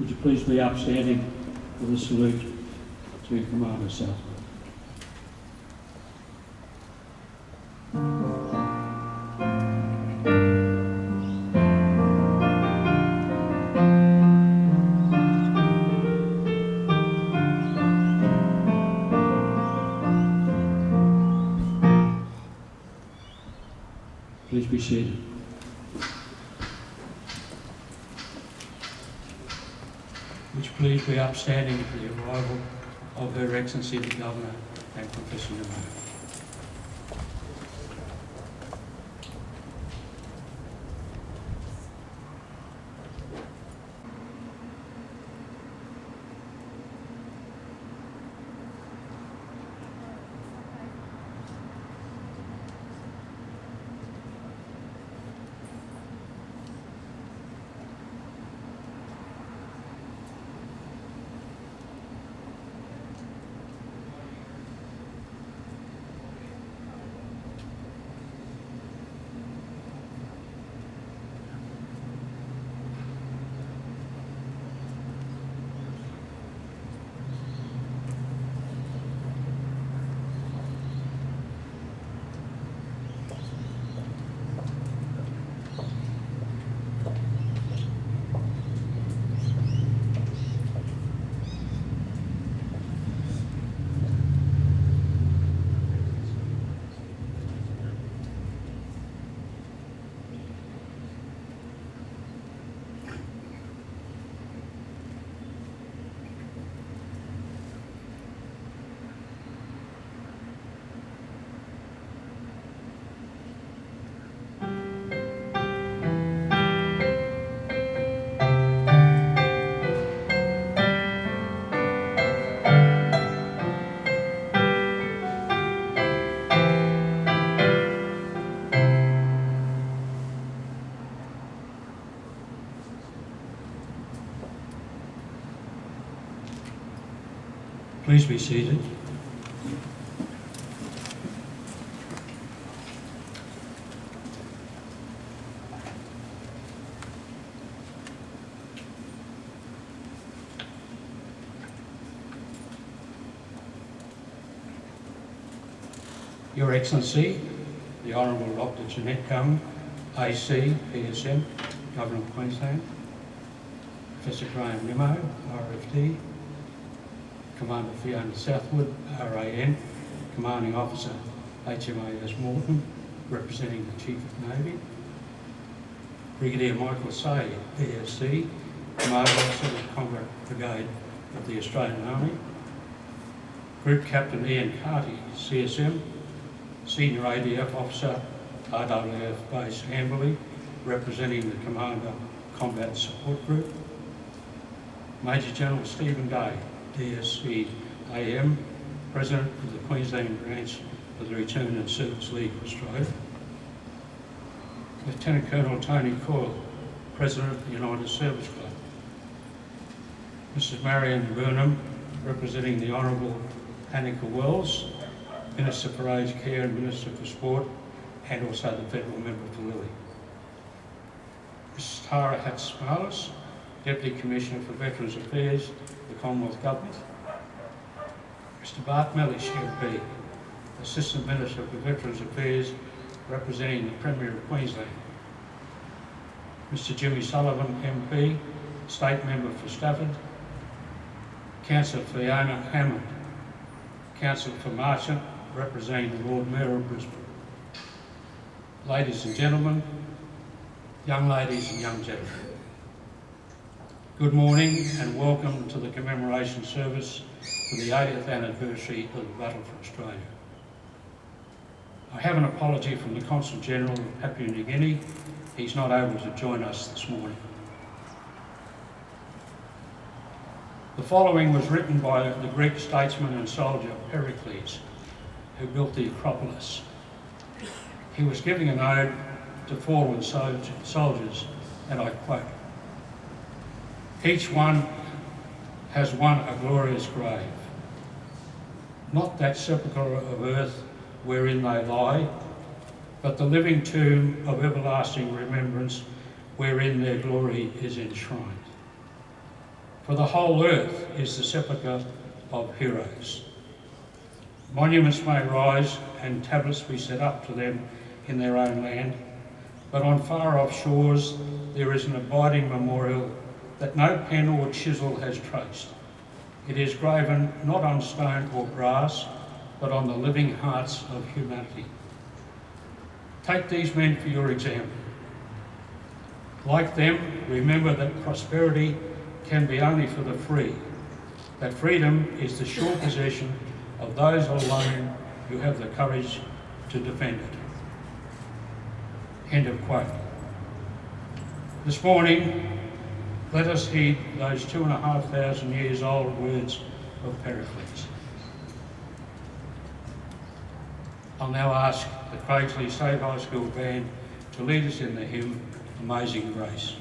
Would you please be upstanding for the salute to Commander Southwood? Please be seated. Would you please be upstanding for the arrival of Her Excellency the Governor and Professor Nemo. Please be seated. Your Excellency, the Honourable Dr. Jeanette Cummin, AC, PSM, Governor of Queensland, Professor Graham Nimmo, RFD, Commander Fiona Southwood, RAN, Commanding Officer HMAS Morton, representing the Chief of Navy, Brigadier Michael Say, ESC, Commander Officer of the Combat Brigade of the Australian Army, Group Captain Ian Carty, CSM, Senior ADF Officer, RWF Base Amberley, representing the Commander Combat Support Group, Major General Stephen Day, DSC AM, President of the Queensland branch of the Return and Service League of Australia, Lieutenant Colonel Tony Coyle, President of the United Service Club, Mrs Marion Burnham, representing the Honourable Annika Wells, Minister for Aged Care and Minister for Sport, and also the Federal Member for Lilly, Mrs Tara Hatzmalis, Deputy Commissioner for Veterans Affairs, the Commonwealth Government, Mr Bart Mellish, MP, Assistant Minister for Veterans Affairs, representing the Premier of Queensland, Mr Jimmy Sullivan, MP, State Member for Stafford, Councillor Fiona Hammond, Councillor for Marchant, representing the Lord Mayor of Brisbane. Ladies and gentlemen, young ladies and young gentlemen, good morning and welcome to the commemoration service for the 80th anniversary of the Battle for Australia. I have an apology from the Consul General of Papua New Guinea. He's not able to join us this morning. The following was written by the Greek statesman and soldier Pericles, who built the Acropolis. He was giving an ode to fallen soldiers, and I quote, "Each one has won a glorious grave, not that sepulchre of earth wherein they lie, but the living tomb of everlasting remembrance wherein their glory is enshrined. For the whole earth is the sepulchre of heroes. Monuments may rise and tablets be set up to them in their own land, but on far-off shores there is an abiding memorial that no pen or chisel has traced. It is graven not on stone or brass, but on the living hearts of humanity. Take these men for your example. Like them, remember that prosperity can be only for the free, that freedom is the sure possession of those alone who have the courage to defend it. End of quote. This morning, let us heed those 2,500 years old words of Pericles. I'll now ask the Craigsley State High School band to lead us in the hymn, Amazing Grace.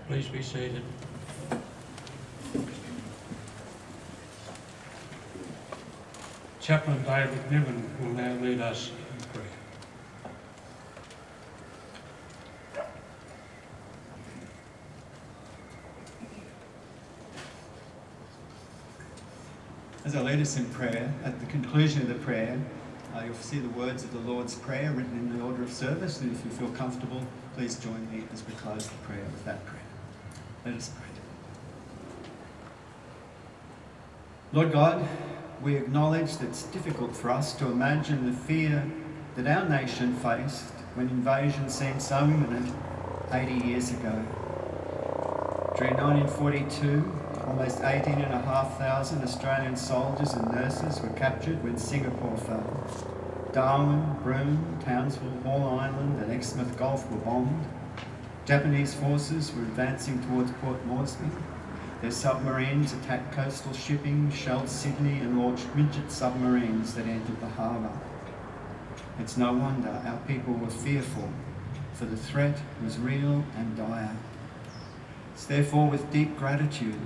Please be seated. Chaplain David Niven will now lead us in prayer. As I lead us in prayer, at the conclusion of the prayer, you'll see the words of the Lord's Prayer written in the order of service, and if you feel comfortable, please join me as we close the prayer with that prayer. Let us pray. Lord God, we acknowledge that it's difficult for us to imagine the fear that our nation faced when invasion seemed so imminent 80 years ago. During 1942, almost 18,500 Australian soldiers and nurses were captured when Singapore fell. Darwin, Broome, Townsville, Hall Island and Exmouth Gulf were bombed. Japanese forces were advancing towards Port Moresby. Their submarines attacked coastal shipping, shelled Sydney and launched midget submarines that entered the harbour. It's no wonder our people were fearful, for the threat was real and dire. It's therefore with deep gratitude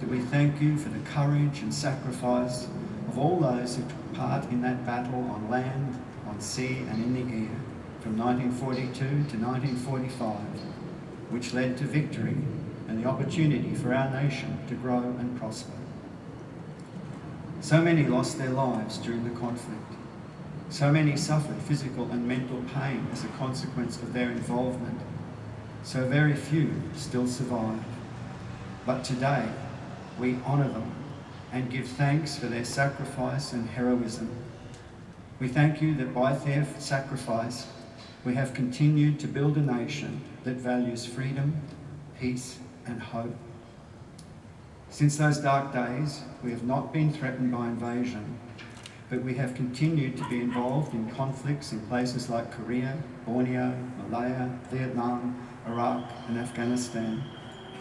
that we thank you for the courage and sacrifice of all those who took part in that battle on land, on sea and in the air from 1942 to 1945, which led to victory and the opportunity for our nation to grow and prosper. So many lost their lives during the conflict. So many suffered physical and mental pain as a consequence of their involvement. So very few still survive. But today, we honour them and give thanks for their sacrifice and heroism. We thank you that by their sacrifice, we have continued to build a nation that values freedom, peace and hope. Since those dark days, we have not been threatened by invasion, but we have continued to be involved in conflicts in places like Korea, Borneo, Malaya, Vietnam, Iraq and Afghanistan,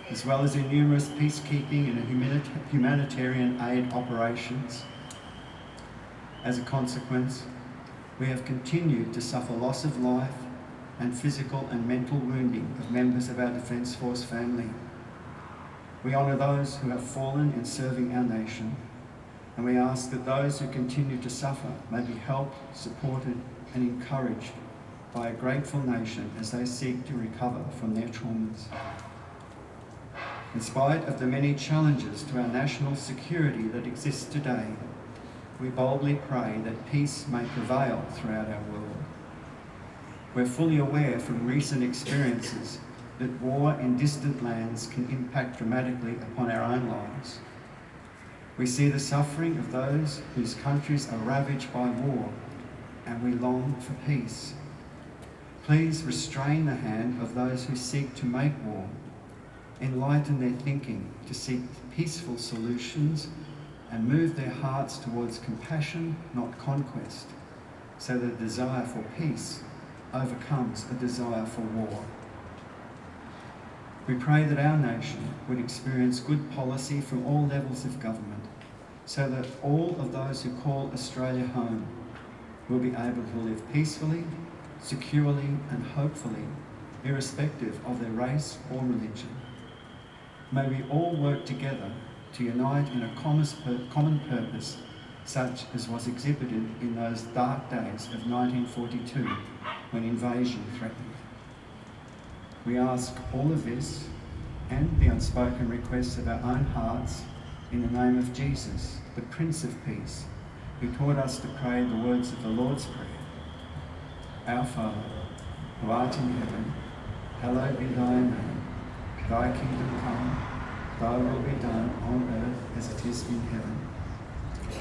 as well as in numerous peacekeeping and humanitarian aid operations. As a consequence, we have continued to suffer loss of life and physical and mental wounding of members of our Defence Force family. We honour those who have fallen in serving our nation, and we ask that those who continue to suffer may be helped, supported and encouraged by a grateful nation as they seek to recover from their traumas. In spite of the many challenges to our national security that exist today, we boldly pray that peace may prevail throughout our world. We're fully aware from recent experiences that war in distant lands can impact dramatically upon our own lives. We see the suffering of those whose countries are ravaged by war, and we long for peace. Please restrain the hand of those who seek to make war. Enlighten their thinking to seek peaceful solutions and move their hearts towards compassion, not conquest, so that the desire for peace overcomes a desire for war. We pray that our nation would experience good policy from all levels of government, so that all of those who call Australia home will be able to live peacefully, securely and hopefully, irrespective of their race or religion. May we all work together to unite in a common purpose, such as was exhibited in those dark days of 1942 when invasion threatened. We ask all of this and the unspoken requests of our own hearts in the name of Jesus, the Prince of Peace, who taught us to pray the words of the Lord's Prayer. Our Father, who art in heaven, hallowed be thy name. Thy kingdom come, thy will be done on earth as it is in heaven.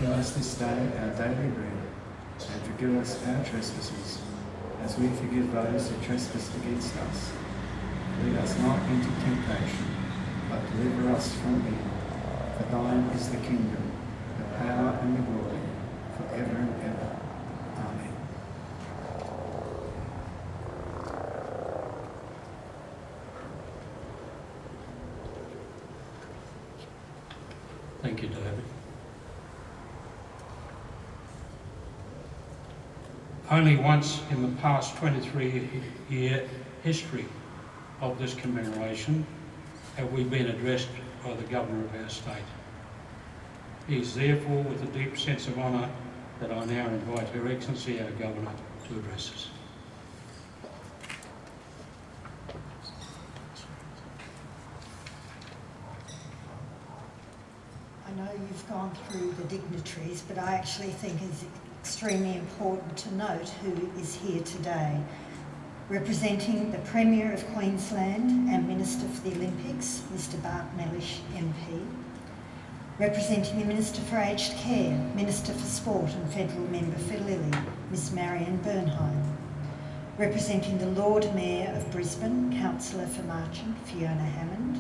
Give us this day our daily bread, and forgive us our trespasses, as we forgive those who trespass against us. Lead us not into temptation, but deliver us from evil. For thine is the kingdom, the power and the glory, forever and ever. Amen. Thank you, David. Only once in the past 23-year history of this commemoration have we been addressed by the Governor of our state. It is therefore with a deep sense of honour that I now invite Her Excellency our Governor to address us. I know you've gone through the dignitaries, but I actually think it's extremely important to note who is here today. Representing the Premier of Queensland and Minister for the Olympics, Mr Bart Mellish MP. Representing the Minister for Aged Care, Minister for Sport and Federal Member for Lily, Miss Marion Bernheim. Representing the Lord Mayor of Brisbane, Councillor for Marchant, Fiona Hammond.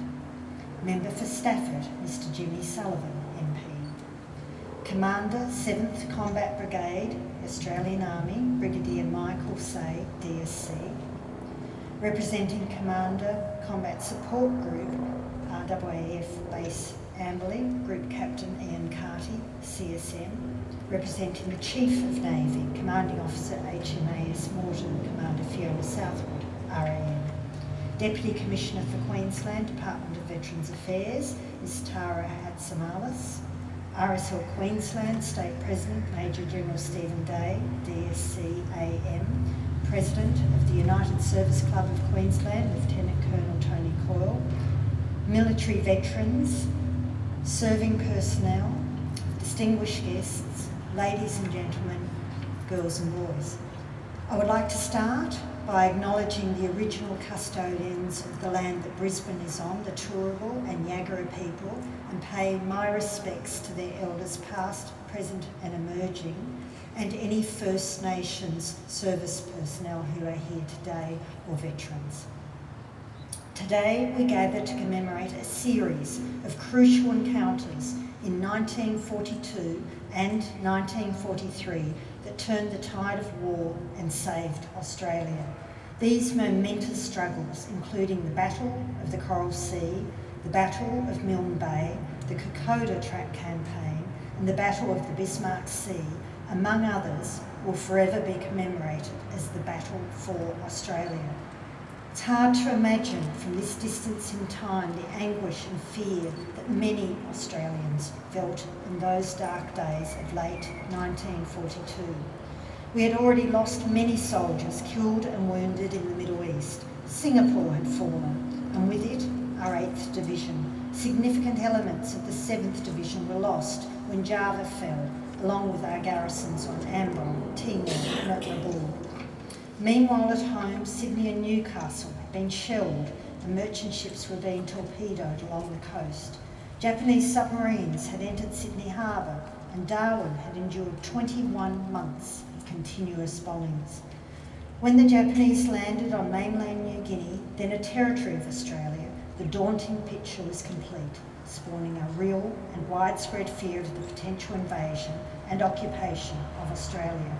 Member for Stafford, Mr Jimmy Sullivan, MP. Commander, 7th Combat Brigade, Australian Army, Brigadier Michael Say, DSC. representing Commander Combat Support Group, RAAF Base Amberley, Group Captain Ian Carty, CSM, representing the Chief of Navy, Commanding Officer HMAS Morton, Commander Fiona Southwood, RAN. Deputy Commissioner for Queensland, Department of Veterans Affairs, Ms Tara Hatzamalis. RSL Queensland State President, Major General Stephen Day, DSC-AM. President of the United Service Club of Queensland, Lieutenant Colonel Tony Coyle. Military veterans, serving personnel, distinguished guests, ladies and gentlemen, girls and boys. I would like to start by acknowledging the original custodians of the land that Brisbane is on, the Turrbal and Yagara people, and pay my respects to their elders past, present and emerging, and any First Nations service personnel who are here today or veterans. Today we gather to commemorate a series of crucial encounters in 1942 and 1943 that turned the tide of war and saved Australia. These momentous struggles, including the Battle of the Coral Sea, the Battle of Milne Bay, the Kokoda Track Campaign, and the Battle of the Bismarck Sea, among others, will forever be commemorated as the Battle for Australia. It's hard to imagine from this distance in time the anguish and fear that many Australians felt in those dark days of late 1942. We had already lost many soldiers killed and wounded in the Middle East. Singapore had fallen, and with it, our 8th Division. Significant elements of the 7th Division were lost when Java fell, along with our garrisons on Ambon, Timor and Rabaul. Meanwhile at home, Sydney and Newcastle had been shelled and merchant ships were being torpedoed along the coast. Japanese submarines had entered Sydney Harbour and Darwin had endured 21 months of continuous bombings. When the Japanese landed on mainland New Guinea, then a territory of Australia, the daunting picture was complete, spawning a real and widespread fear of the potential invasion and occupation of Australia.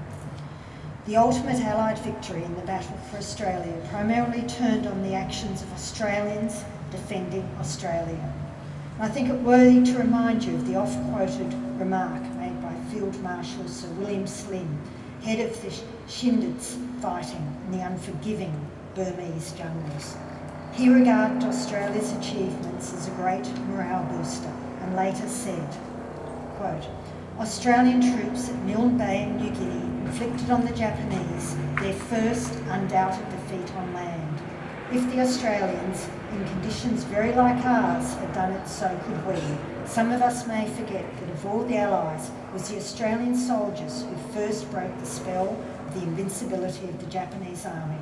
The ultimate Allied victory in the battle for Australia primarily turned on the actions of Australians defending Australia. And I think it worthy to remind you of the oft-quoted remark made by Field Marshal Sir William Slim, head of the Shindits fighting in the unforgiving Burmese jungles. He regarded Australia's achievements as a great morale booster and later said, quote, Australian troops at Milne Bay in New Guinea inflicted on the Japanese their first undoubted defeat on land. If the Australians, in conditions very like ours, had done it, so could we. Some of us may forget that of all the Allies, it was the Australian soldiers who first broke the spell of the invincibility of the Japanese army.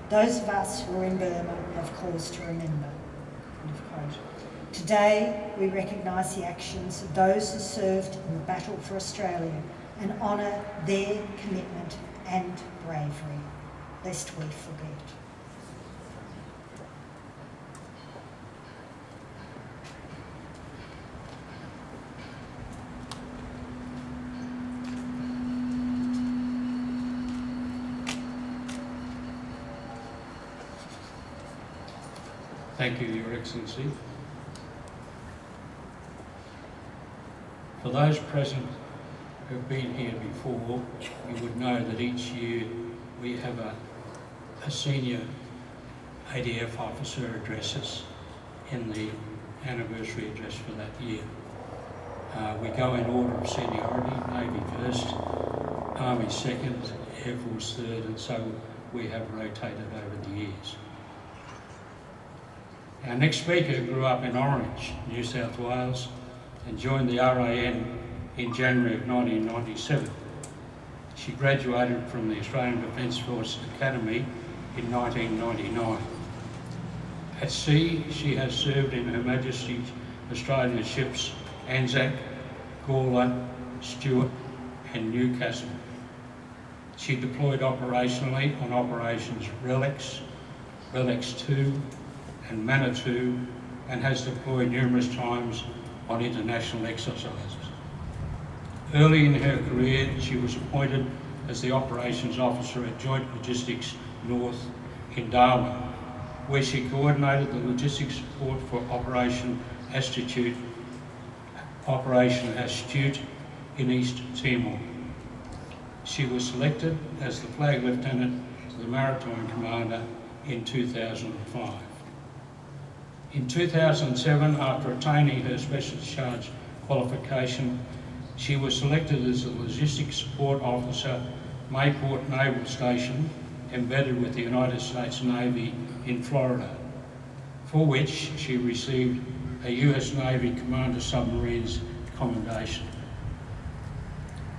Those of us who are in Burma have cause to remember. End of quote. Today, we recognise the actions of those who served in the battle for Australia and honour their commitment and bravery, lest we forget. Thank you, Your Excellency. For those present who have been here before, you would know that each year we have a senior ADF officer address us in the anniversary address for that year. We go in order of seniority, Navy first, Army second, Air Force third, and so we have rotated over the years. Our next speaker grew up in Orange, New South Wales, and joined the RAN in January of 1997. She graduated from the Australian Defence Force Academy in 1999. At sea, she has served in Her Majesty's Australian ships Anzac, Gawler, Stuart and Newcastle. She deployed operationally on operations Relics, Relics 2 and Manitou, and has deployed numerous times on international exercises. Early in her career, she was appointed as the Operations Officer at Joint Logistics North in Darwin where she coordinated the logistics support for Operation Astute in East Timor. She was selected as the Flag Lieutenant to the Maritime Commander in 2005. In 2007, after attaining her Special Discharge qualification, she was selected as the Logistics Support Officer, Mayport Naval Station, embedded with the United States Navy in Florida, for which she received a US Navy Commander Submarines Commendation.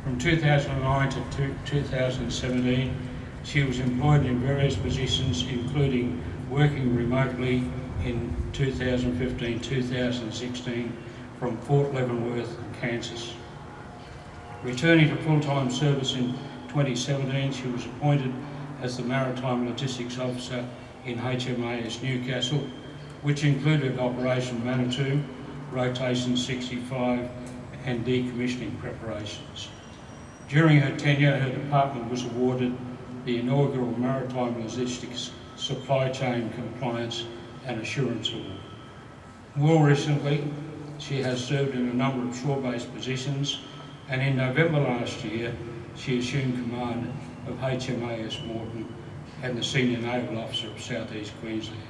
From 2009 to 2017, she was employed in various positions, including working remotely in 2015-2016 from Fort Leavenworth, Kansas. Returning to full-time service in 2017, she was appointed as the Maritime Logistics Officer in HMAS Newcastle, which included Operation Manitou, Rotation 65 and decommissioning preparations. During her tenure, her department was awarded the inaugural Maritime Logistics Supply Chain Compliance and Assurance Award. More recently, she has served in a number of shore-based positions, and in November last year, she assumed command of HMAS Morton and the Senior Naval Officer of South East Queensland.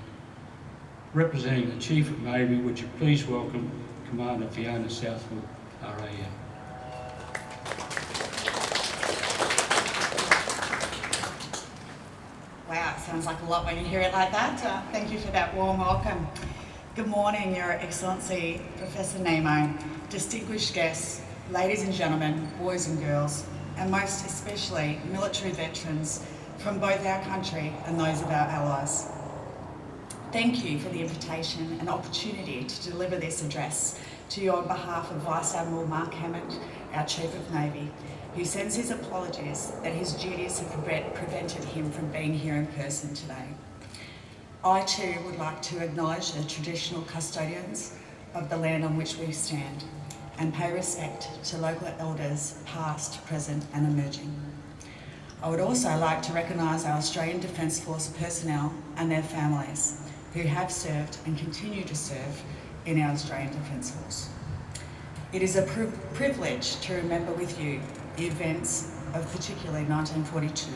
Representing the Chief of Navy, would you please welcome Commander Fiona Southwood, RAM. Wow, it sounds like a lot when you hear it like that. Thank you for that warm welcome. Good morning, Your Excellency, Professor Nemo, distinguished guests, ladies and gentlemen, boys and girls, and most especially military veterans from both our country and those of our allies. Thank you for the invitation and opportunity to deliver this address to you on behalf of Vice Admiral Mark Hammond, our Chief of Navy, who sends his apologies that his duties have prevented him from being here in person today. I too would like to acknowledge the traditional custodians of the land on which we stand and pay respect to local elders past, present and emerging. I would also like to recognise our Australian Defence Force personnel and their families who have served and continue to serve in our Australian Defence Force. It is a privilege to remember with you the events of particularly 1942,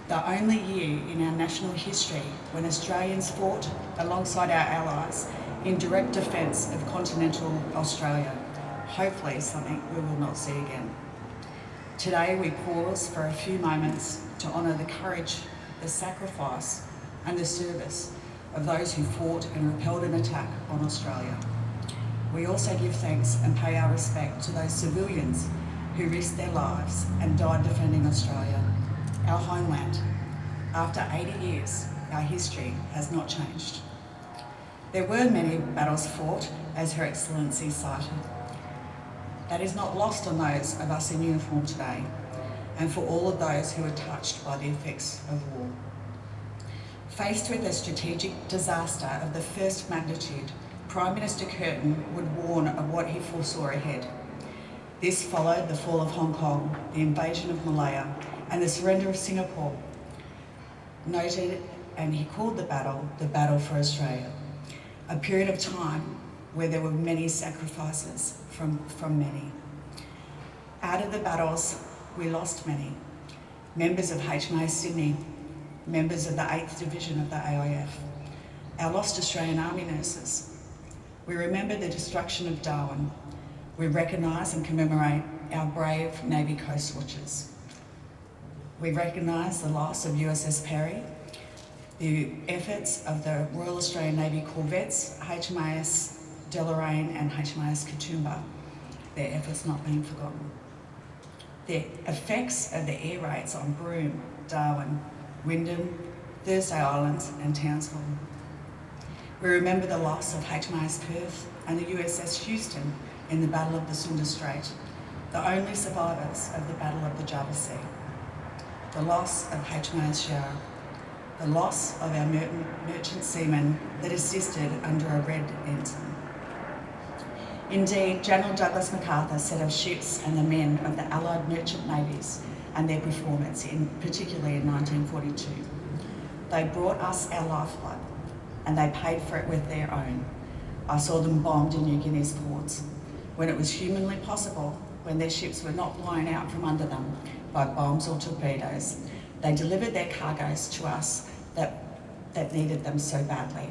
the only year in our national history when Australians fought alongside our allies in direct defence of continental Australia, hopefully something we will not see again. Today we pause for a few moments to honour the courage, the sacrifice and the service of those who fought and repelled an attack on Australia. We also give thanks and pay our respect to those civilians who risked their lives and died defending Australia, our homeland. After 80 years, our history has not changed. There were many battles fought, as Her Excellency cited. That is not lost on those of us in uniform today, and for all of those who are touched by the effects of war. Faced with a strategic disaster of the first magnitude, Prime Minister Curtin would warn of what he foresaw ahead. This followed the fall of Hong Kong, the invasion of Malaya, and the surrender of Singapore. Noted, and he called the battle for Australia, a period of time where there were many sacrifices from many. Out of the battles, we lost many. Members of HMAS Sydney, members of the 8th Division of the AIF, our lost Australian Army nurses. We remember the destruction of Darwin. We recognise and commemorate our brave Navy Coast Watchers. We recognise the loss of USS Perry, the efforts of the Royal Australian Navy corvettes, HMAS Deloraine and HMAS Katoomba, their efforts not being forgotten. The effects of the air raids on Broome, Darwin, Wyndham, Thursday Islands and Townsville. We remember the loss of HMAS Perth and the USS Houston in the Battle of the Sunda Strait, the only survivors of the Battle of the Java Sea. The loss of HMAS Yarra, the loss of our merchant seamen that assisted under a red ensign. Indeed, General Douglas MacArthur said of ships and the men of the Allied merchant navies and their performance, particularly in 1942, they brought us our lifeblood, and they paid for it with their own. I saw them bombed in New Guinea's ports when it was humanly possible, when their ships were not blown out from under them by bombs or torpedoes. They delivered their cargoes to us that needed them so badly.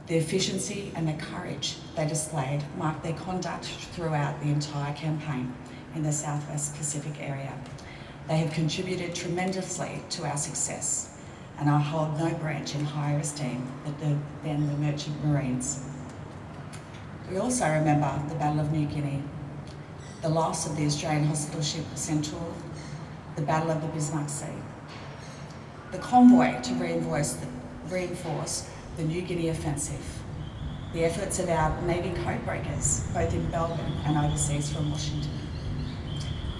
The efficiency and the courage they displayed marked their conduct throughout the entire campaign in the Southwest Pacific area. They have contributed tremendously to our success, and I hold no branch in higher esteem than the Merchant Marines. We also remember the Battle of New Guinea, the loss of the Australian hospital ship Centaur, the Battle of the Bismarck Sea, the convoy to reinforce the New Guinea offensive, the efforts of our Navy codebreakers, both in Melbourne and overseas from Washington,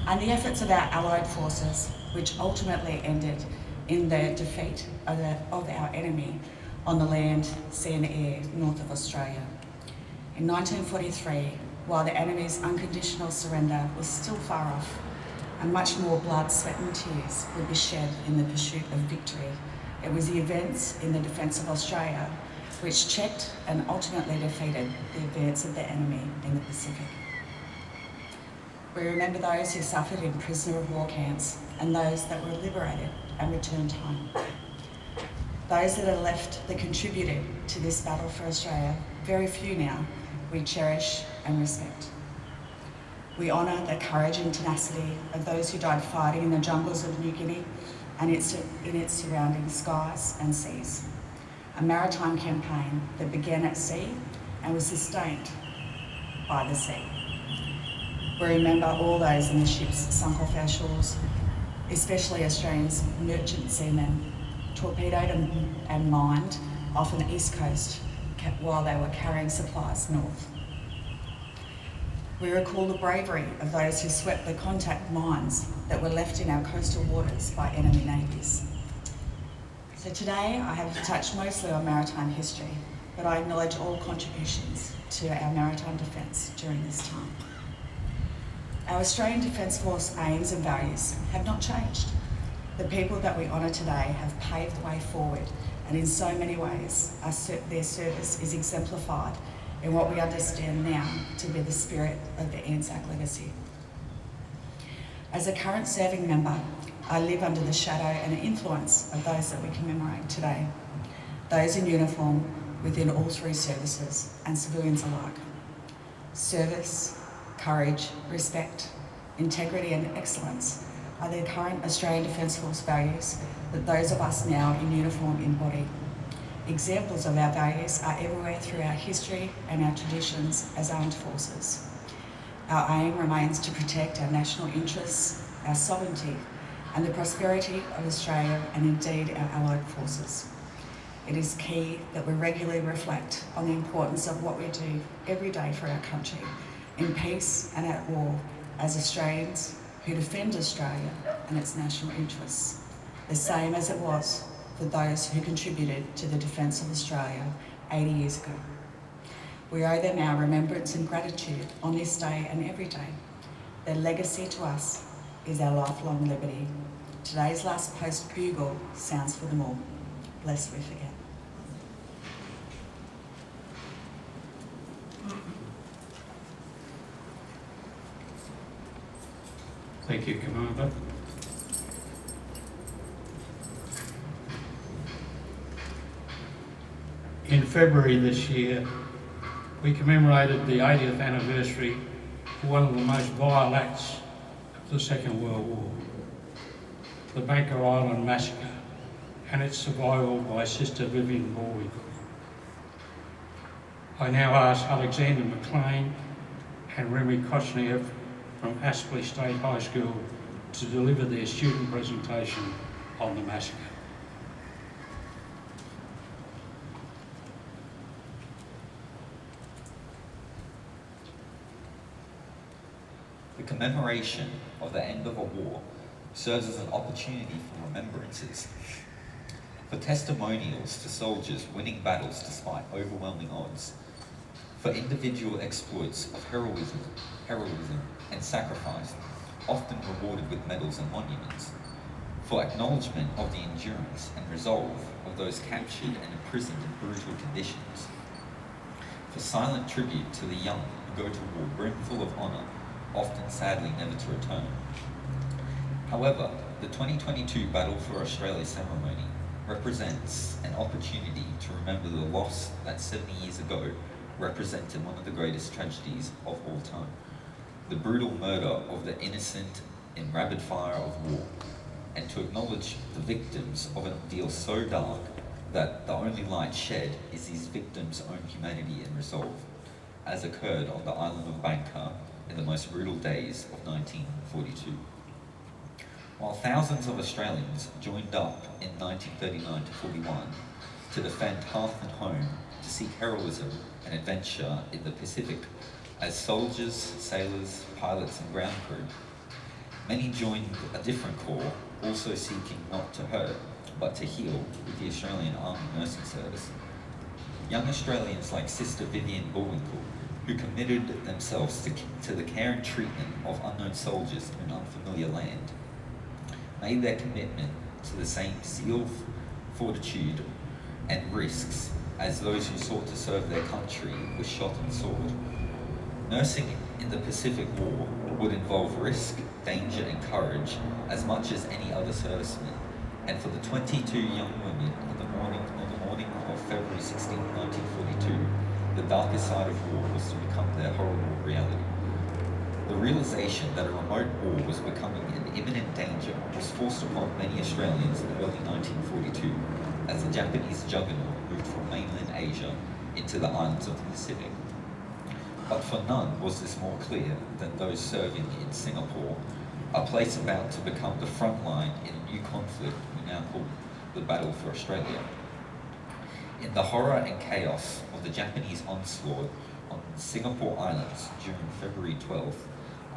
and the efforts of our allied forces, which ultimately ended in the defeat of our enemy on the land, sea and air north of Australia. In 1943, while the enemy's unconditional surrender was still far off, and much more blood, sweat and tears would be shed in the pursuit of victory, it was the events in the defence of Australia which checked and ultimately defeated the advance of the enemy in the Pacific. We remember those who suffered in prisoner of war camps and those that were liberated and returned home. Those that are left that contributed to this battle for Australia, very few now, we cherish and respect. We honour the courage and tenacity of those who died fighting in the jungles of New Guinea and in its surrounding skies and seas. A maritime campaign that began at sea and was sustained by the sea. We remember all those in the ships sunk off our shores, especially Australia's merchant seamen, torpedoed and mined off an east coast while they were carrying supplies north. We recall the bravery of those who swept the contact mines that were left in our coastal waters by enemy navies. So today I have touched mostly on maritime history, but I acknowledge all contributions to our maritime defence during this time. Our Australian Defence Force aims and values have not changed. The people that we honour today have paved the way forward, and in so many ways their service is exemplified in what we understand now to be the spirit of the Anzac legacy. As a current serving member, I live under the shadow and influence of those that we commemorate today, those in uniform within all three services and civilians alike. Service, courage, respect, integrity and excellence are the current Australian Defence Force values that those of us now in uniform embody. Examples of our values are everywhere through our history and our traditions as armed forces. Our aim remains to protect our national interests, our sovereignty, and the prosperity of Australia and indeed our allied forces. It is key that we regularly reflect on the importance of what we do every day for our country, in peace and at war, as Australians who defend Australia and its national interests, the same as it was for those who contributed to the defence of Australia 80 years ago. We owe them our remembrance and gratitude on this day and every day. Their legacy to us is our lifelong liberty. Today's last post bugle sounds for them all, lest we forget. Thank you, Commander. In February this year, we commemorated the 80th anniversary for one of the most vile acts of the Second World War, the Bunker Island Massacre and its survival by Sister Vivian Boyd. I now ask Alexander McLean and Remy Kochniev from Aspley State High School to deliver their student presentation on the massacre. The commemoration of the end of a war serves as an opportunity for remembrances, for testimonials to soldiers winning battles despite overwhelming odds, for individual exploits of heroism and sacrifice, often rewarded with medals and monuments, for acknowledgement of the endurance and resolve of those captured and imprisoned in brutal conditions, for silent tribute to the young who go to war brimful of honour, often sadly never to return. However, the 2022 Battle for Australia ceremony represents an opportunity to remember the loss that 70 years ago represented one of the greatest tragedies of all time. The brutal murder of the innocent in rapid fire of war, and to acknowledge the victims of an ordeal so dark that the only light shed is these victims' own humanity and resolve, as occurred on the island of Bangka in the most brutal days of 1942. While thousands of Australians joined up in 1939 to 41 to defend hearth and home, to seek heroism and adventure in the Pacific as soldiers, sailors, pilots and ground crew, many joined a different corps, also seeking not to hurt, but to heal with the Australian Army Nursing Service. Young Australians like Sister Vivian Bullwinkle, who committed themselves to the care and treatment of unknown soldiers in an unfamiliar land, made their commitment to the same zeal, fortitude, and risks as those who sought to serve their country with shot and sword. Nursing in the Pacific War would involve risk, danger, and courage as much as any other serviceman. And for the 22 young women on the morning of February 16, 1942, the darkest side of war was to become their horrible reality. The realization that a remote war was becoming an imminent danger was forced upon many Australians in early 1942 as the Japanese juggernaut moved from mainland Asia into the islands of the Pacific. But for none was this more clear than those serving in Singapore, a place about to become the front line in a new conflict we now call the Battle for Australia. In the horror and chaos of the Japanese onslaught on Singapore Islands during February 12th,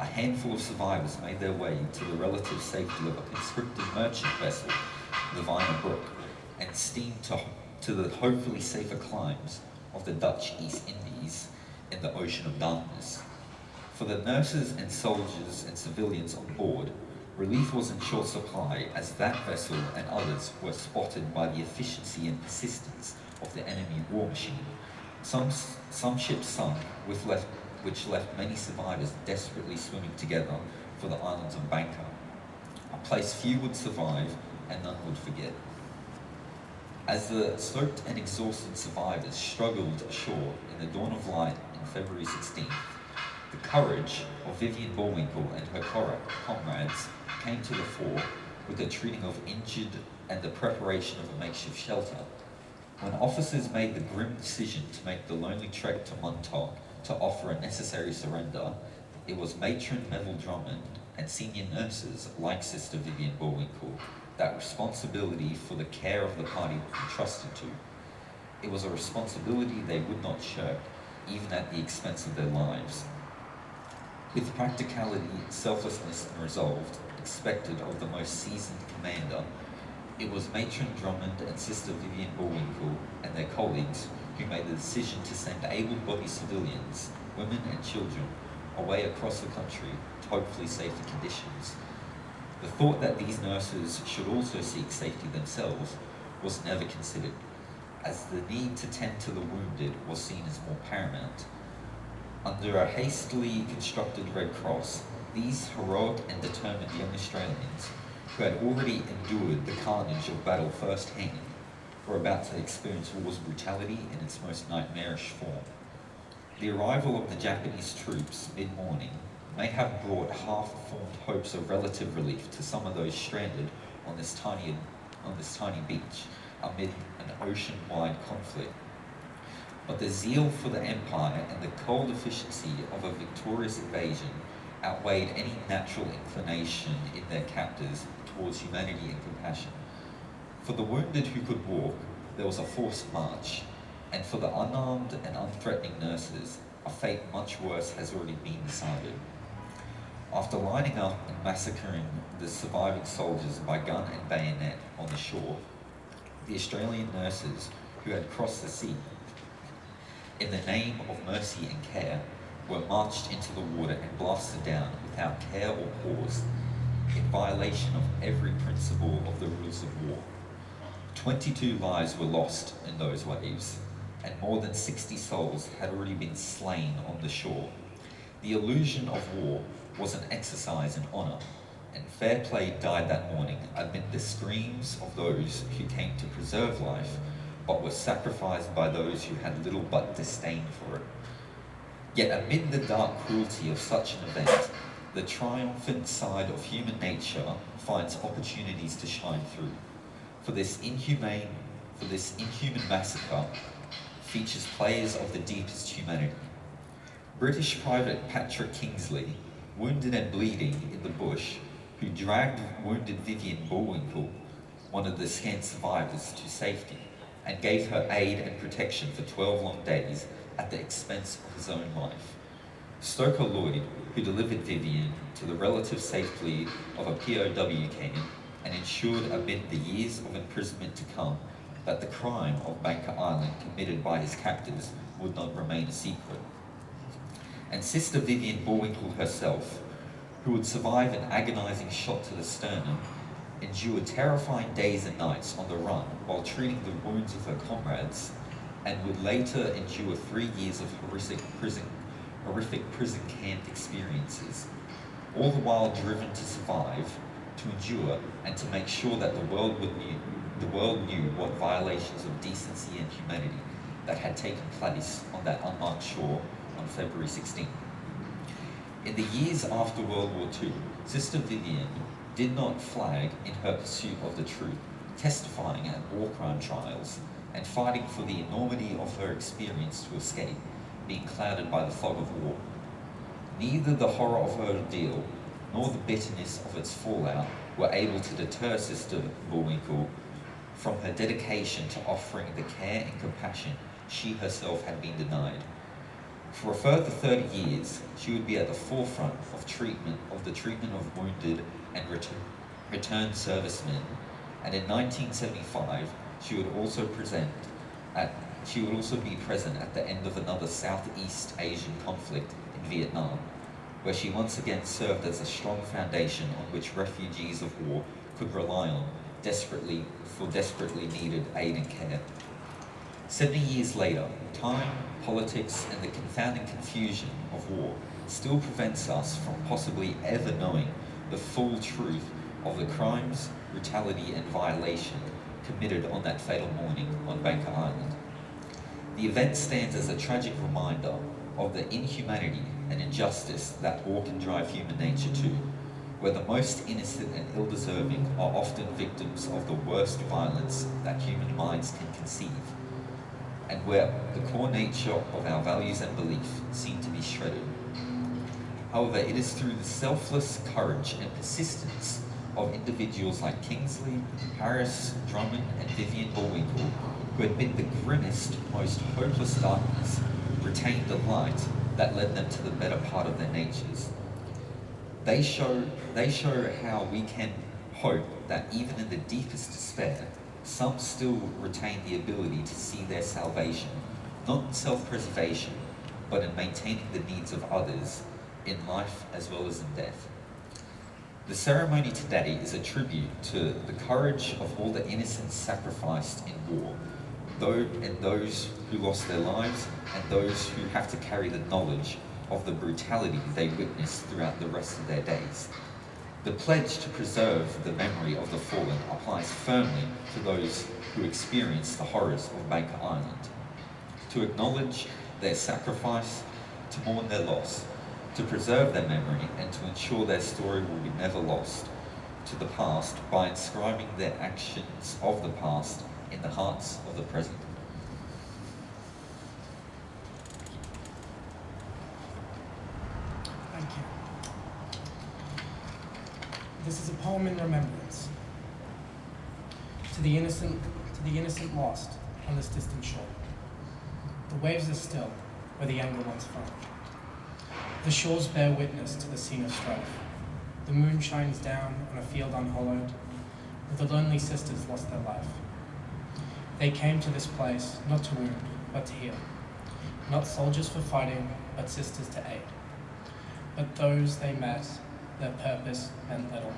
a handful of survivors made their way to the relative safety of a conscripted merchant vessel, the Viner Brook, and steamed to the hopefully safer climes of the Dutch East Indies in the Ocean of Darkness. For the nurses and soldiers and civilians on board, relief was in short supply as that vessel and others were spotted by the efficiency and persistence of the enemy war machine. Some ships sunk, which left many survivors desperately swimming together for the islands of Bangka, a place few would survive and none would forget. As the soaked and exhausted survivors struggled ashore in the dawn of light on February 16th, the courage of Vivian Bullwinkle and her comrades came to the fore with the treating of injured and the preparation of a makeshift shelter. When officers made the grim decision to make the lonely trek to Montauk to offer a necessary surrender, it was Matron Neville Drummond and senior nurses like Sister Vivian Bullwinkle that responsibility for the care of the party was entrusted to. It was a responsibility they would not shirk, even at the expense of their lives. With practicality, selflessness, and resolve expected of the most seasoned commander, it was Matron Drummond and Sister Vivian Bullwinkle and their colleagues who made the decision to send able-bodied civilians, women and children, away across the country to hopefully safer conditions. The thought that these nurses should also seek safety themselves was never considered, as the need to tend to the wounded was seen as more paramount. Under a hastily constructed Red Cross, these heroic and determined young Australians, who had already endured the carnage of battle firsthand, were about to experience war's brutality in its most nightmarish form. The arrival of the Japanese troops mid-morning may have brought half-formed hopes of relative relief to some of those stranded on this tiny beach amid an ocean-wide conflict. But the zeal for the empire and the cold efficiency of a victorious invasion outweighed any natural inclination in their captors towards humanity and compassion. For the wounded who could walk, there was a forced march, and for the unarmed and unthreatening nurses, a fate much worse has already been decided. After lining up and massacring the surviving soldiers by gun and bayonet on the shore, the Australian nurses who had crossed the sea in the name of mercy and care were marched into the water and blasted down without care or pause. in violation of every principle of the rules of war. 22 lives were lost in those waves, and more than 60 souls had already been slain on the shore. The illusion of war was an exercise in honour, and fair play died that morning amid the screams of those who came to preserve life, but were sacrificed by those who had little but disdain for it. Yet amid the dark cruelty of such an event, the triumphant side of human nature finds opportunities to shine through. For this inhuman massacre features players of the deepest humanity. British Private Patrick Kingsley, wounded and bleeding in the bush, who dragged wounded Vivian Bullwinkle, one of the scant survivors, to safety, and gave her aid and protection for 12 long days at the expense of his own life. Stoker Lloyd, who delivered Vivian to the relative safety of a POW camp and ensured amid the years of imprisonment to come that the crime of Banker Island committed by his captors would not remain a secret. And Sister Vivian Bullwinkle herself, who would survive an agonizing shot to the sternum, endured terrifying days and nights on the run while treating the wounds of her comrades, and would later endure 3 years of horrific prison camp experiences, all the while driven to survive, to endure, and to make sure that the world knew what violations of decency and humanity that had taken place on that unmarked shore on February 16. In the years after World War II, Sister Vivian did not flag in her pursuit of the truth, testifying at war crime trials and fighting for the enormity of her experience to escape being clouded by the fog of war. Neither the horror of her ordeal nor the bitterness of its fallout were able to deter Sister Bullwinkle from her dedication to offering the care and compassion she herself had been denied. For a further 30 years, she would be at the forefront of the treatment of wounded and returned servicemen, and in 1975, she would also be present at the end of another Southeast Asian conflict in Vietnam, where she once again served as a strong foundation on which refugees of war could rely on desperately needed aid and care. 70 years later, time, politics, and the confounding confusion of war still prevents us from possibly ever knowing the full truth of the crimes, brutality, and violation committed on that fatal morning on Banker Island. The event stands as a tragic reminder of the inhumanity and injustice that war can drive human nature to, where the most innocent and ill-deserving are often victims of the worst violence that human minds can conceive, and where the core nature of our values and beliefs seem to be shredded. However, it is through the selfless courage and persistence of individuals like Kingsley, Harris, Drummond, and Vivian Bullwinkle, who amid the grimmest, most hopeless darkness, retained the light that led them to the better part of their natures. They show how we can hope that even in the deepest despair, some still retain the ability to see their salvation, not in self-preservation, but in maintaining the needs of others in life as well as in death. The ceremony today is a tribute to the courage of all the innocents sacrificed in war, those who lost their lives and those who have to carry the knowledge of the brutality they witnessed throughout the rest of their days. The pledge to preserve the memory of the fallen applies firmly to those who experienced the horrors of Banker Island. To acknowledge their sacrifice, to mourn their loss, to preserve their memory, and to ensure their story will be never lost to the past by inscribing their actions of the past in the hearts of the present. Thank you. This is a poem in remembrance to the innocent lost on this distant shore. The waves are still where the anger once fell. The shores bear witness to the scene of strife. The moon shines down on a field unhollowed, where the lonely sisters lost their life. They came to this place not to wound, but to heal. Not soldiers for fighting, but sisters to aid. But those they met, their purpose meant little.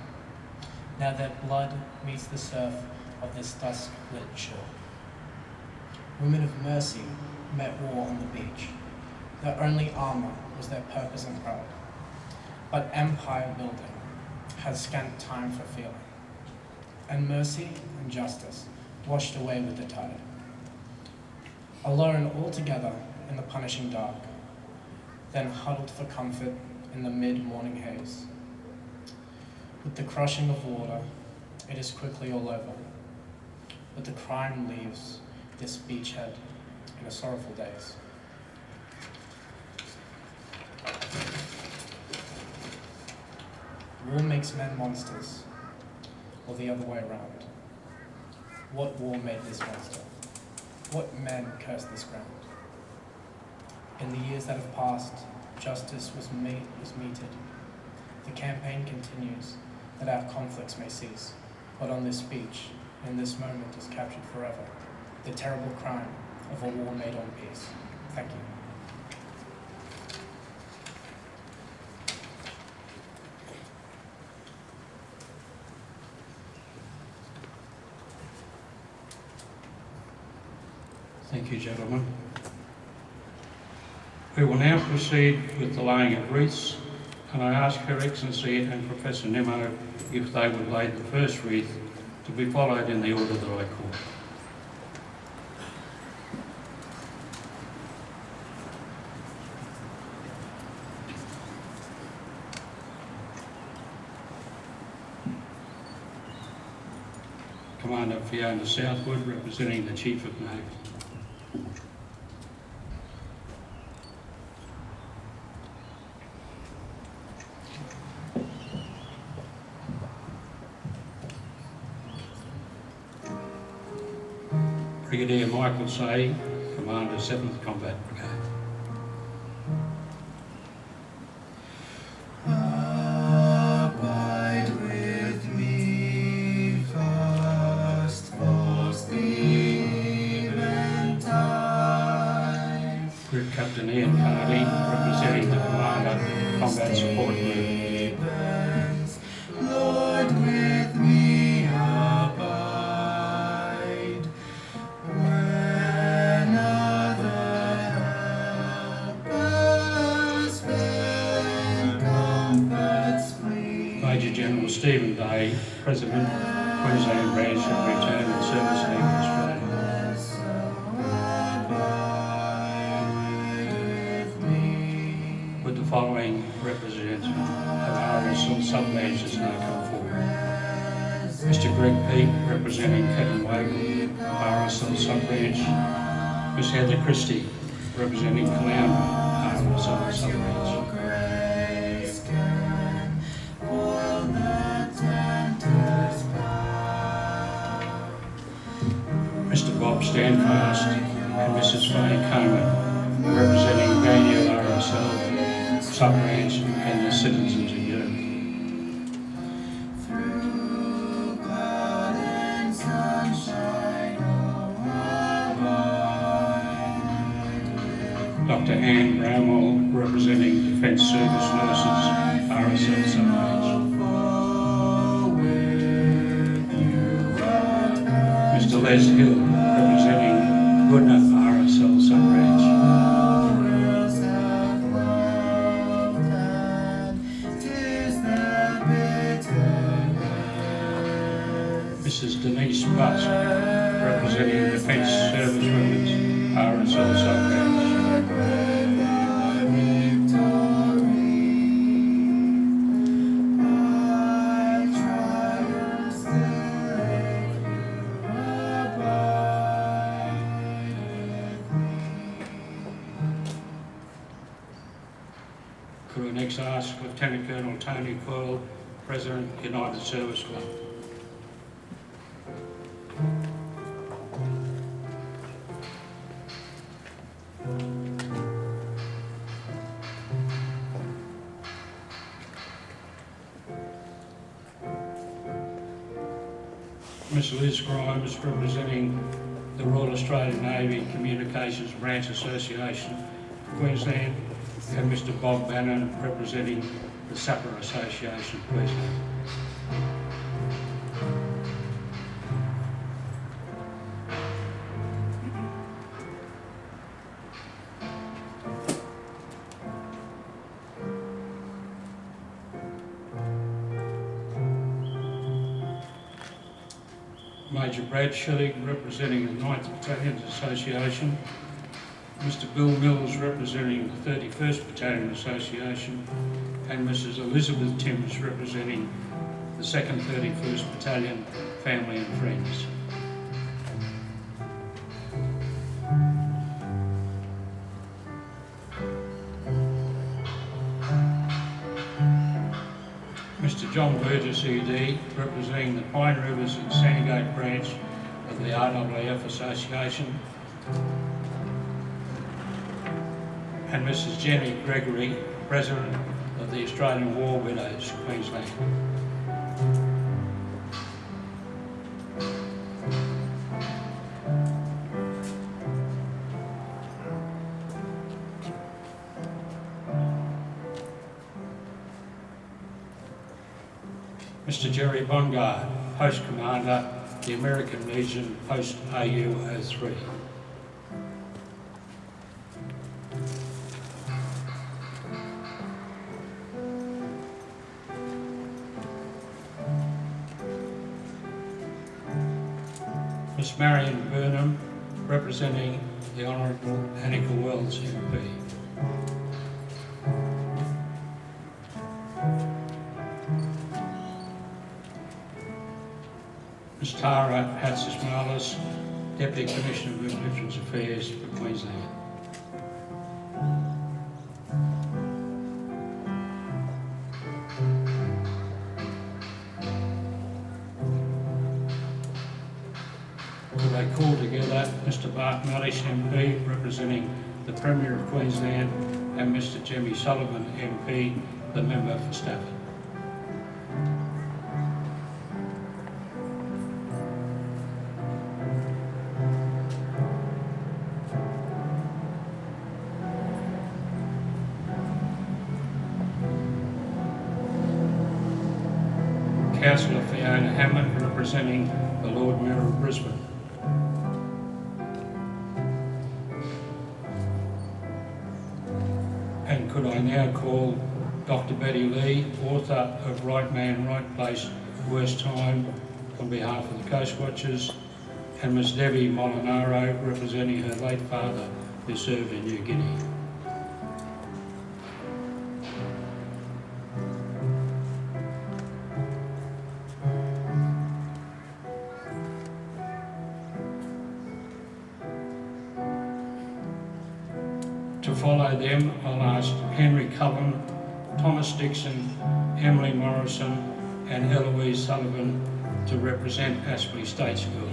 now their blood meets the surf of this dusk-lit shore. Women of mercy met war on the beach. Their only armor was their purpose and pride. But empire building has scant time for feeling, and mercy and justice washed away with the tide. Alone altogether in the punishing dark, then huddled for comfort in the mid-morning haze. With the crushing of water, it is quickly all over, but the crime leaves this beachhead in a sorrowful daze. War makes men monsters, or the other way around. What war made this monster? What men cursed this ground? In the years that have passed, justice was meted. The campaign continues, that our conflicts may cease. But on this beach, in this moment, is captured forever the terrible crime of a war made on peace. Thank you. Thank you, gentlemen. We will now proceed with the laying of wreaths, and I ask Her Excellency and Professor Nemo if they would lay the first wreath, to be followed in the order that I call. Commander Fiona Southwood, representing the Chief of Navy. Brigadier Michael Say, Commander 7th Combat Brigade. Abide with me, fast falls the eventide. Group Captain Ian Carney, representing the Commander Combat Support Group. Lord, with me abide. When other helpers fail, comforts flee. Major General Stephen Day, President, Queensland Branch of Return and Service League Australia. So abide with me. With the following representatives of RSL sub-branches now come forward. Mr Greg Peake, representing Kevin Wagle, RSL sub-branch. Ms Heather Christie, representing Caloundra, RSL sub-branch. Grace can foil the tempter's power. Mr Bob Standfast and Mrs Faye Comer, representing Daniel RSL sub-branch and the citizens of Europe. Through cloud and sunshine, oh, abide. Dr Anne Bramwell, representing Defence Service Nurses, RSL sub-branch. Mr Les Hill, representing Goodna, RSL sub-branch. Mrs Denise Busk, representing Defence Service Women's, RSL sub-branch. Could I next ask Lieutenant Colonel Tony Coyle, President, United Service Club. Ms Liz Grimes, representing the Royal Australian Navy Communications Branch Association for Queensland, and Mr Bob Bannon, representing the Sapper Association, Queensland. Major Brad Schilling, representing the 9th Battalion Association, Mr Bill Mills, representing the 31st Battalion Association, and Mrs Elizabeth Timms, representing the 2nd 31st Battalion family and friends. Mr John Burgess ED, representing the Pine Rivers and Sandgate branch of the RAAF Association, and Mrs Jenny Gregory, President of the Australian War Widows, Queensland. Mr Jerry Bongard, Post Commander, the American Legion, Post AU03. Miss Marion Burnham, representing the Honourable Annika Wells MP. Ms Tara Hatzis-Marlis, Deputy Commissioner of Veterans Affairs for Queensland. Could I call together Mr Bart Malish MP, representing the Premier of Queensland, and Mr Jimmy Sullivan MP, the member for Stafford. Councillor Fiona Hammond, representing the Lord Mayor of Brisbane. And could I now call Dr Betty Lee, author of Right Man, Right Place, Worst Time, on behalf of the Coast Watchers, and Ms Debbie Molinaro, representing her late father who served in New Guinea. To follow them, I'll ask Henry Cullen, Thomas Dixon, Emily Morrison and Eloise Sullivan to represent Aspley State School.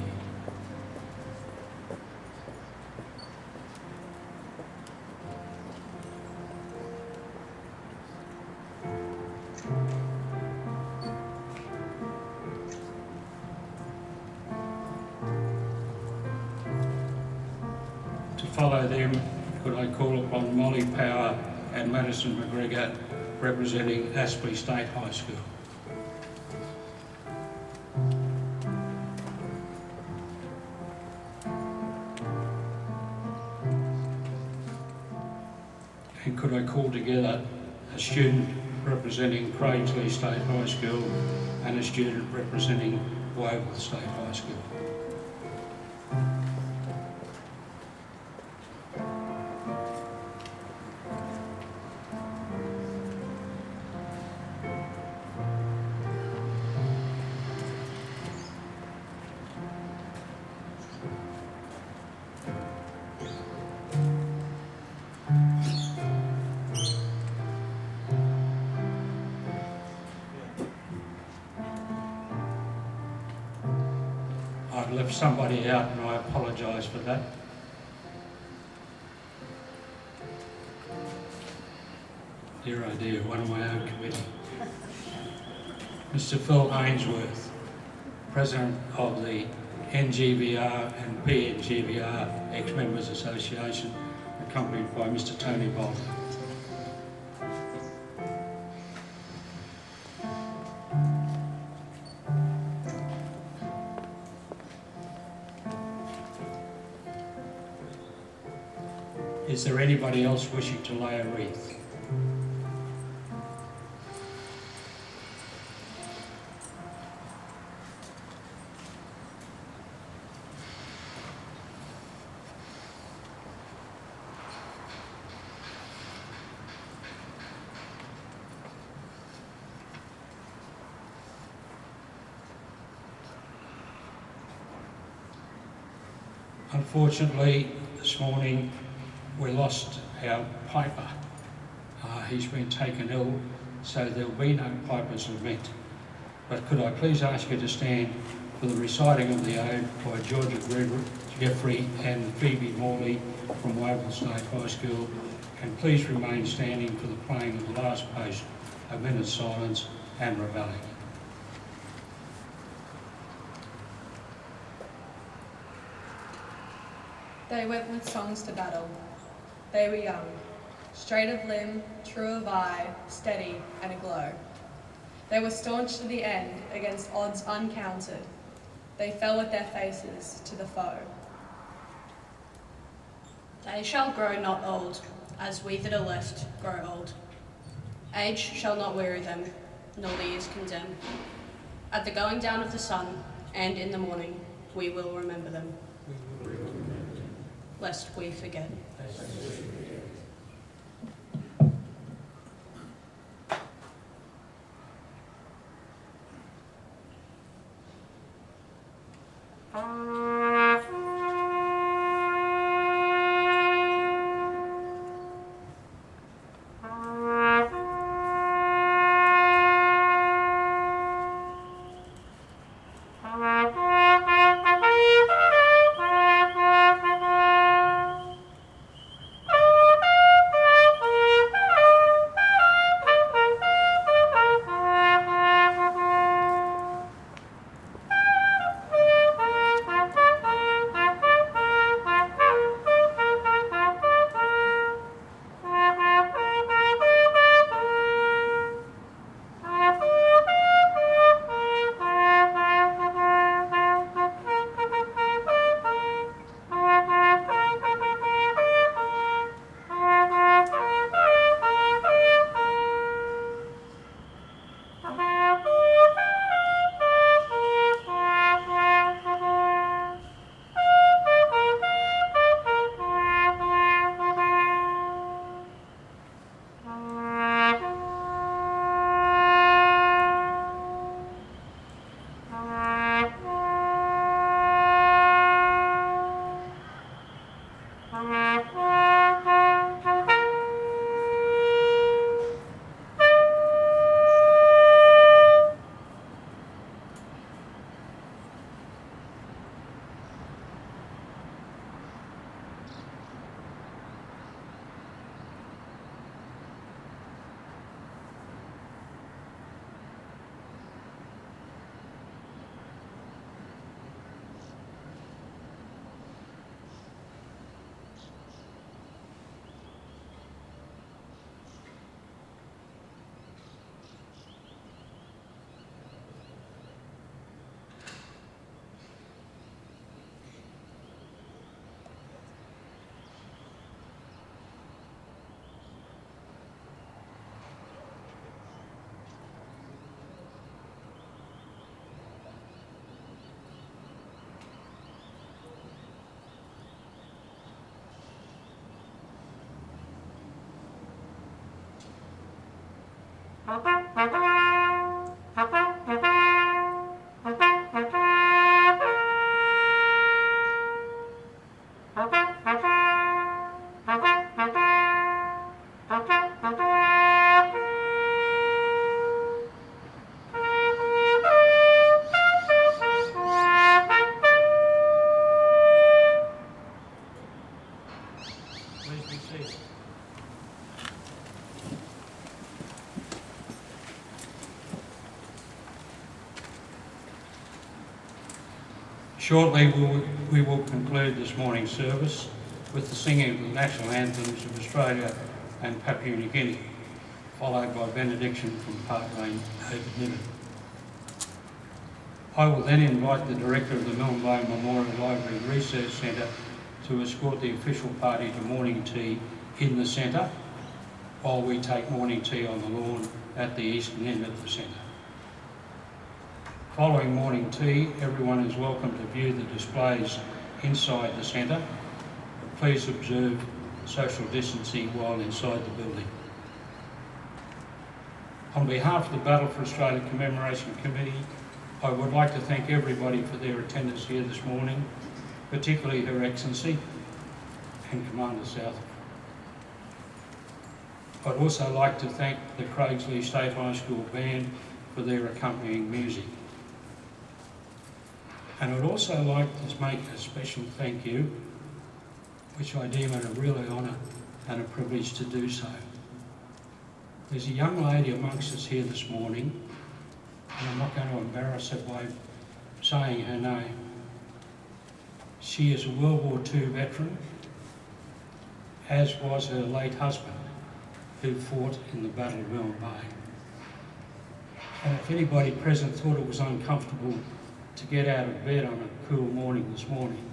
To follow them, could I call upon Molly Power and Madison McGregor, representing Aspley State High School. And could I call together a student representing Craigsley State High School and a student representing Wavell State High School. I've left somebody out and I apologise for that. Dear oh dear, one of my own committee. Mr Phil Ainsworth, President of the NGVR and PNGVR Ex-Members Association, accompanied by Mr Tony Bolton. Is there anybody else wishing to lay a wreath? Unfortunately, this morning we lost our piper. He's been taken ill, so there'll be no piper's event. But could I please ask you to stand for the reciting of the ode by Georgia Jeffrey and Phoebe Morley from Wavell State High School, and please remain standing for the playing of the last post, a minute's silence and revelling. They went with songs to battle. They were young, straight of limb, true of eye, steady and aglow. They were staunch to the end against odds uncounted. They fell with their faces to the foe. They shall grow not old, as we that are left grow old. Age shall not weary them, nor the years condemn. At the going down of the sun, and in the morning, we will remember them, lest we forget. Please be seated. Shortly we will conclude this morning's service with the singing of the national anthems of Australia and Papua New Guinea, followed by benediction from Park Lane over Niven. I will then invite the Director of the Milne Bay Memorial Library Research Centre to escort the official party to morning tea in the centre, while we take morning tea on the lawn at the eastern end of the centre. Following morning tea, everyone is welcome to view the displays inside the centre, but please observe social distancing while inside the building. On behalf of the Battle for Australia Commemoration Committee, I would like to thank everybody for their attendance here this morning particularly Her Excellency and Commander South. I'd also like to thank the Craigsley State High School Band for their accompanying music. And I'd also like to make a special thank you, which I deem it a really honour and a privilege to do so. There's a young lady amongst us here this morning, and I'm not going to embarrass her by saying her name. She is a World War II veteran, as was her late husband, who fought in the Battle of Milne Bay. And if anybody present thought it was uncomfortable to get out of bed on a cool morning this morning,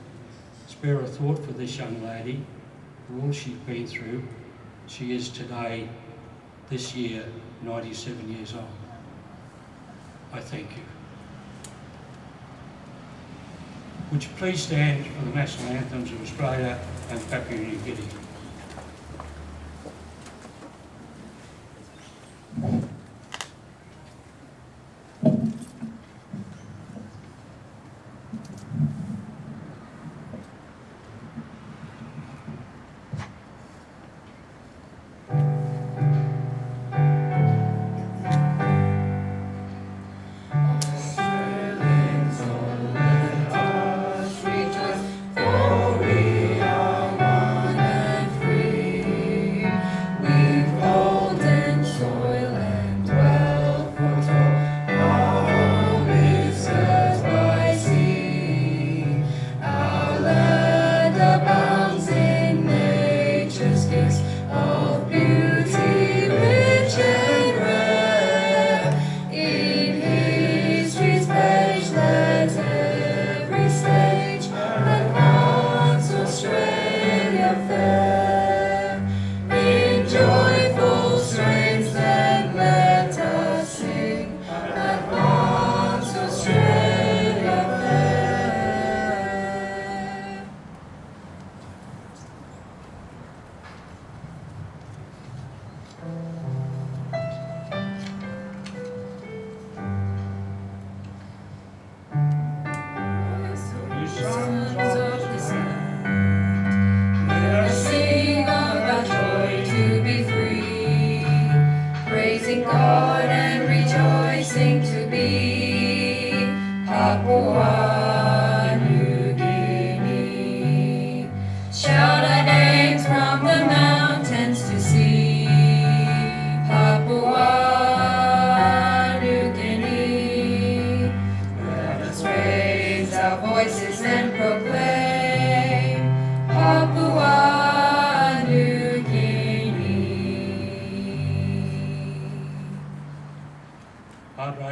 spare a thought for this young lady, for all she's been through. She is today, this year, 97 years old. I thank you. Would you please stand for the national anthems of Australia and Papua New Guinea?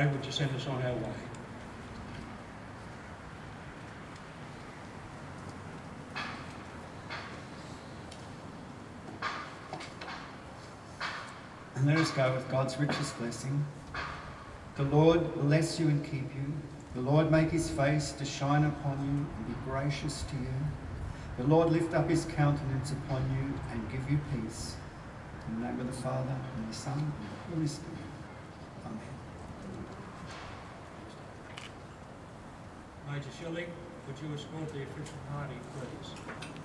Would you send us on our way? And let us go with God's richest blessing. The Lord bless you and keep you. The Lord make his face to shine upon you and be gracious to you. The Lord lift up his countenance upon you and give you peace. In the name of the Father, and the Son, and the Holy Spirit. Amen. Major Shilling, would you escort the official party, please?